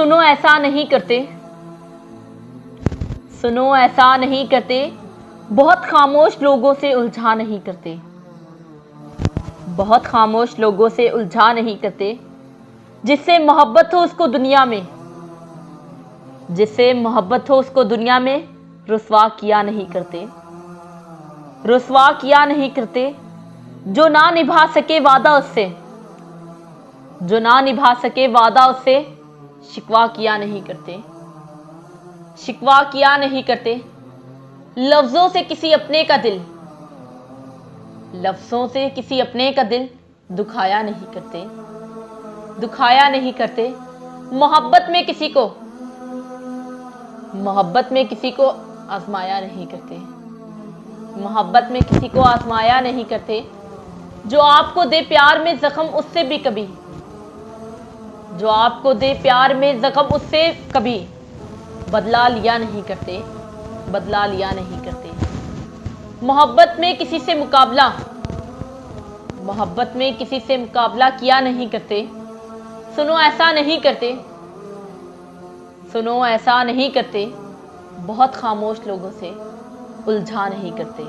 सुनो ऐसा नहीं करते, सुनो ऐसा नहीं करते, बहुत खामोश लोगों से उलझा नहीं करते, बहुत खामोश लोगों से उलझा नहीं करते। जिससे मोहब्बत हो उसको दुनिया में, जिससे मोहब्बत हो उसको दुनिया में रुसवा किया नहीं करते, रुसवा किया नहीं करते। जो ना निभा सके वादा उससे, जो ना निभा सके वादा उससे शिकवा किया नहीं करते, शिकवा किया नहीं करते। लफ्जों से किसी अपने का दिल, लफ्जों से किसी अपने का दिल दुखाया नहीं करते, दुखाया नहीं करते। मोहब्बत में किसी को, मोहब्बत में किसी को आजमाया नहीं करते, मोहब्बत में किसी को आजमाया नहीं करते। जो आपको दे प्यार में जख्म उससे भी कभी, जो आपको दे प्यार में जख्म उससे कभी बदला लिया नहीं करते, बदला लिया नहीं करते। मोहब्बत में किसी से मुकाबला, मोहब्बत में किसी से मुकाबला किया नहीं करते। सुनो ऐसा नहीं करते, सुनो ऐसा नहीं करते, बहुत खामोश लोगों से उलझा नहीं करते।